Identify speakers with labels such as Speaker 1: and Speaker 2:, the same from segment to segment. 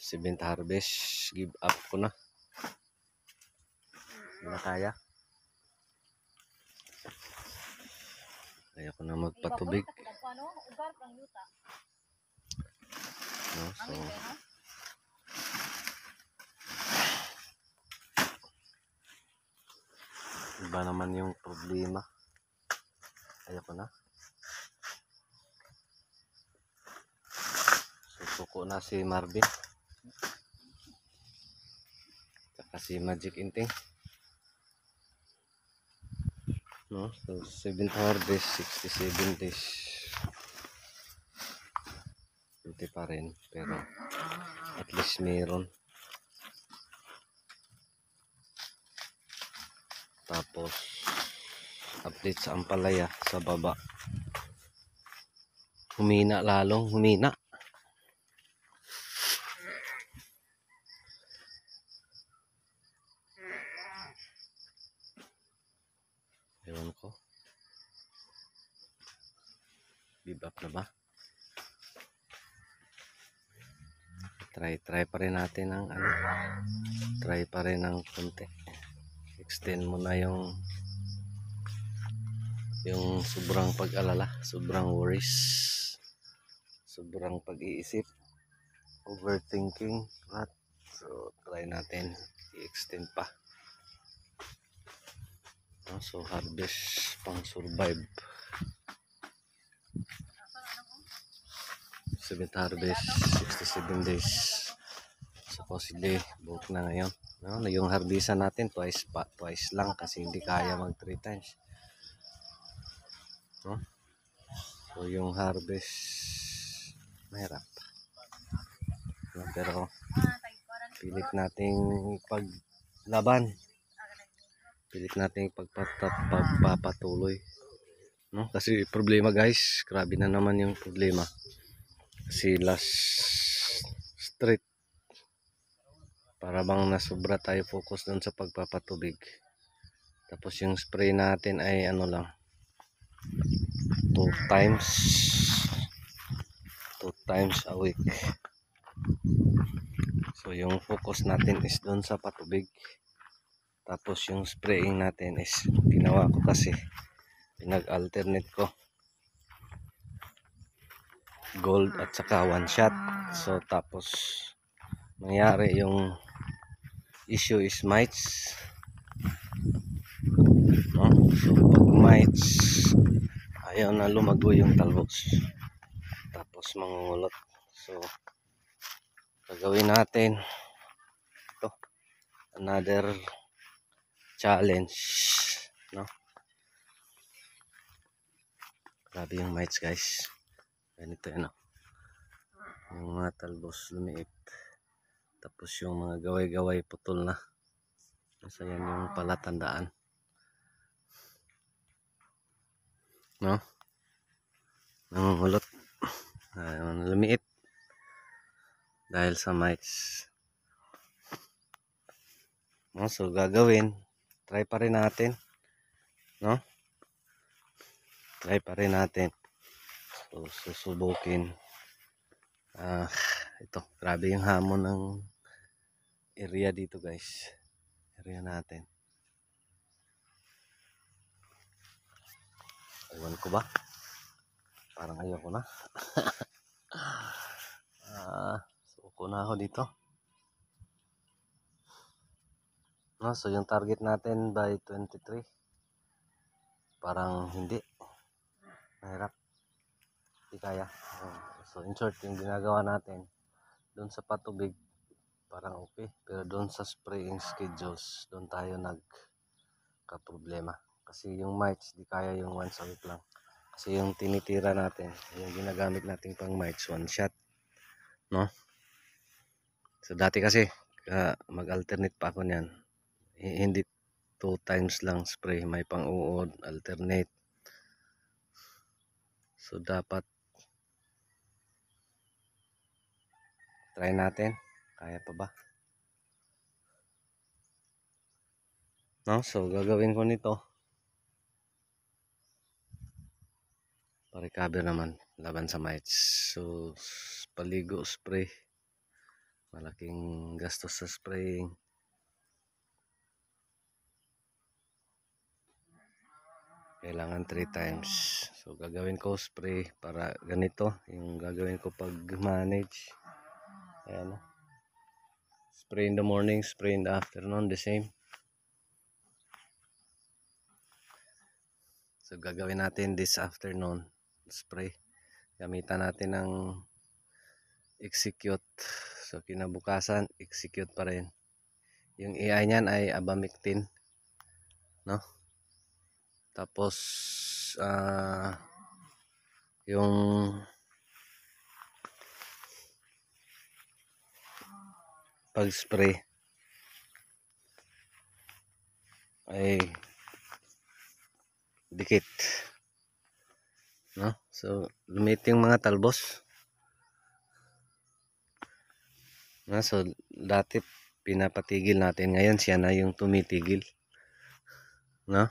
Speaker 1: Seventh harvest, give up ko na. Hindi na kaya. Kaya ko na magpatubig. No, so, iba naman yung problema. Ayoko na. Susuko na si Marvin. Tsaka si Magic Inting. No, so 7th harvest, 67 days. Hindi pa rin, pero at least meron. Tapos update sa ampalaya sa baba. Humina, lalong humina. Ewan ko. Give up na ba? Try pa rin natin ang ano. Try pa rin ng konti. Extend mo na yung sobrang pag-alala, sobrang worries, sobrang pag-iisip, overthinking, at so try natin i-extend pa. So harvest pang survive. 7th harvest, 67 days. Supposedly buhok na ngayon. No, yung harvestan natin twice lang kasi hindi kaya mag 3 times. No? So yung harvest mahirap. No, pero pilit nating paglaban. Pilit nating pagpapatuloy. No? Kasi problema guys, grabe na naman yung problema. Kasi last street, para bang nasobra tayo focus dun sa pagpapatubig. Tapos yung spray natin ay ano lang, 2 times a week. So yung focus natin is dun sa patubig. Tapos yung spraying natin is ginawa ko kasi pinag-alternate ko gold at saka one shot. So tapos nangyari yung issue is mites. No? So pag mites, ayaw na lumago yung talbos. Tapos mangungulot. So gagawin natin ito, another challenge. No? Grabe yung mites guys. Ganito yan, yung mga talbos lumiit, tapos yung mga gaway-gaway putol na. So yan yung palatandaan, no? Nangungulot, lumiit dahil sa mites. No? So gagawin, try pa rin natin, no? Try pa rin natin. So susubukin. Ito, grabe yung hamon ng area dito guys. Area natin. Ewan ko ba? Parang ayoko na. Suko na ako dito. No, so yung target natin by 23. Parang hindi. Mahirap. Hindi kaya. So in short, yung ginagawa natin doon sa patubig parang okay, pero doon sa spraying schedules doon tayo nagka-problema kasi yung mites di kaya yung once a week lang, kasi yung tinitira natin, yung ginagamit natin pang mites one shot, no? So dati kasi mag-alternate pa ako niyan, hindi 2 times lang spray, may pang-uod, alternate. So dapat try natin, kaya pa ba? No, so gagawin ko nito pa-recover naman laban sa mites. So paligo spray malaking gastos sa spraying. Kailangan 3 times. So gagawin ko spray para ganito yung gagawin ko pag manage. Ayan. Spray in the morning, spray in the afternoon, the same. So gagawin natin this afternoon spray. Gamitan natin ng execute. So kinabukasan execute pa rin. Yung AI niyan ay abamectin, no? Tapos yung pag-spray ay dikit, no? So lumit yung mga talbos, no? So dati pinapatigil natin, ngayon siya na yung tumitigil, no?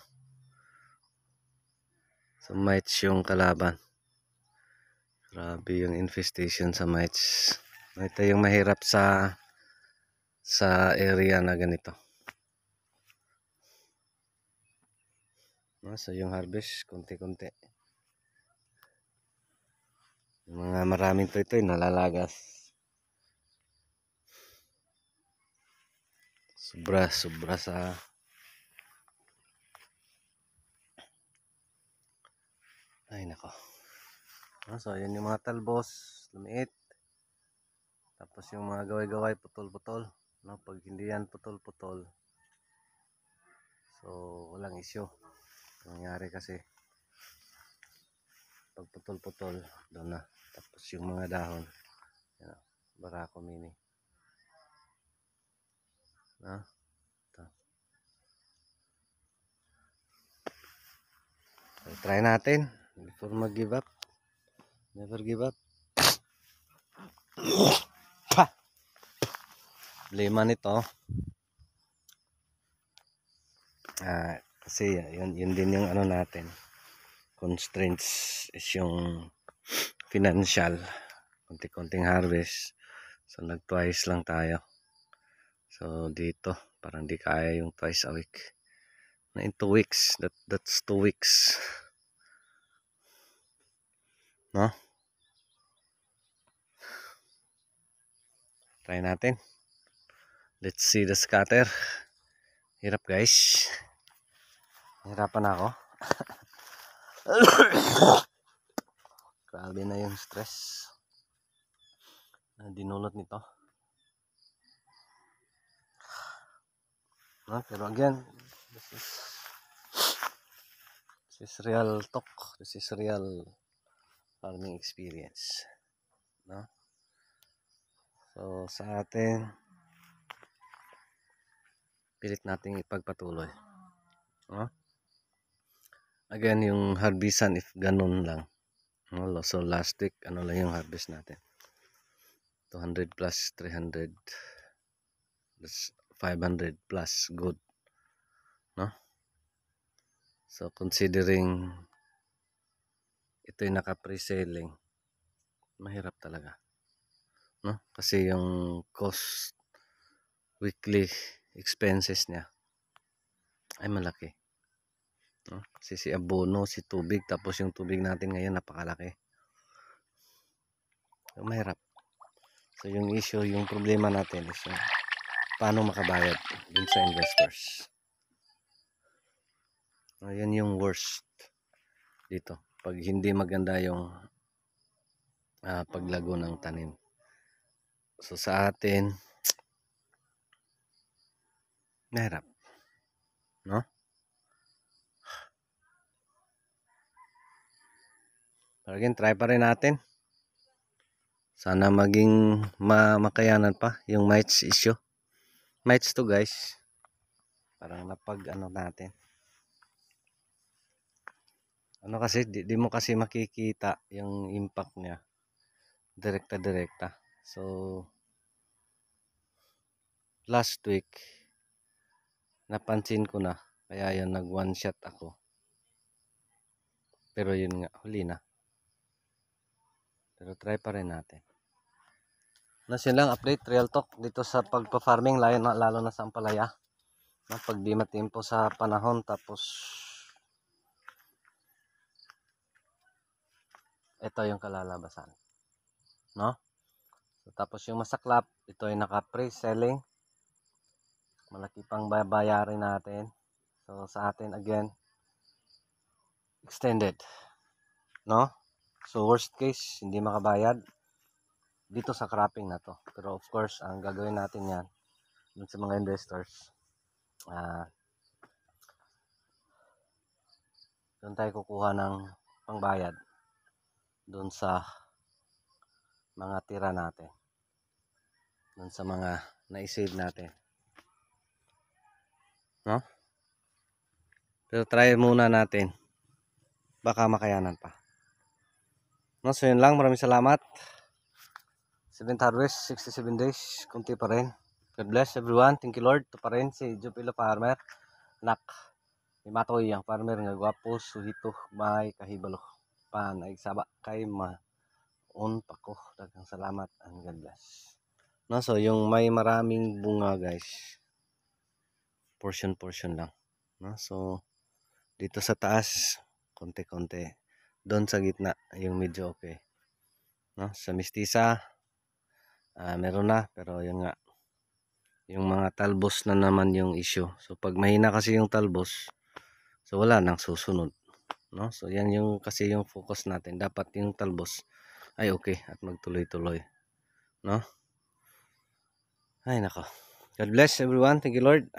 Speaker 1: So mites yung kalaban. Grabe yung infestation sa mites. Ito yung mahirap sa area na ganito. So yung harvest konti-konti. Yung mga maraming ito nalalagas. Sobra sa ay nako. So yun yung mga talbos, lumiit. Tapos yung mga gaway-gaway putol-putol, no? Pag hindi yan putol-putol, so walang issue. Nangyari kasi pag putol-putol doon na. Tapos yung mga dahon, yan, Barako Mini, no? Ito. So try natin before mag-give up. Never give up. Problema nito kasi yun din yung ano natin, constraints is yung financial, konti-konting harvest. So nag twice lang tayo. So dito parang di kaya yung twice a week. In 2 weeks, that's 2 weeks, no? Try natin. Let's see the scatter. Hirap guys. Hirapan ako. Grabe na yung stress na dinulot nito. No? Pero again, this is real talk. This is real farming experience. No? So sa atin, pilit nating ipagpatuloy. No? Again, yung harvestan if ganun lang. No? So last week, ano lang yung harvest natin? 200 plus 300. That's 500 plus good. No? So considering ito'y naka-pre-selling, mahirap talaga. No? Kasi yung cost, weekly expenses niya ay malaki. No? Kasi si abono, si tubig, tapos yung tubig natin ngayon napakalaki. So mahirap. So yung issue, yung problema natin is yung paano makabayad dun sa investors. Yan yung worst dito. Pag hindi maganda yung paglago ng tanim. So sa atin, mahirap. No? Pero again, try pa rin natin. Sana maging makayanan pa yung mites issue. Mites to guys. Parang napag-ano natin. Ano kasi, di mo kasi makikita yung impact niya. Direkta. So, last week, napansin ko na. Kaya yun, nag one shot ako. Pero yun nga, huli na. Pero try pa rin natin. Yun lang update, real talk dito sa pagpa-farming, lalo na sa ampalaya. No, pag di matimpo sa panahon, tapos ito yung kalalabasan. No? So, tapos yung masaklap, ito ay naka-pre-selling. Malaki pang bayarin natin. So sa atin again, extended. No? So worst case, hindi makabayad dito sa cropping na to. Pero of course, ang gagawin natin yan dun sa mga investors, doon tayo kukuha ng pangbayad doon sa mga tira natin, doon sa mga na-save natin, no? Pero try muna natin, baka makayanan pa, no? So yun lang, maraming salamat. 7th harvest, 67 days, kunti pa rin. God bless everyone, thank you Lord. Ito pa rin si Jupilo Farmer, nak ni Matoy ang farmer nga gwapo, suhito, may kahibalo pa naigsaba kay maon pa ko. Daghang salamat and God bless. No, so yung may maraming bunga guys, portion lang, no? So dito sa taas konti-konti, doon sa gitna yung medyo okay, no? Sa mistisa meron na, pero yun nga, yung mga talbos na naman yung issue. So pag mahina kasi yung talbos, so wala nang susunod, no? So yan yung kasi yung focus natin, dapat yung talbos ay okay at magtuloy-tuloy, no? Ay nako, God bless everyone, thank you Lord.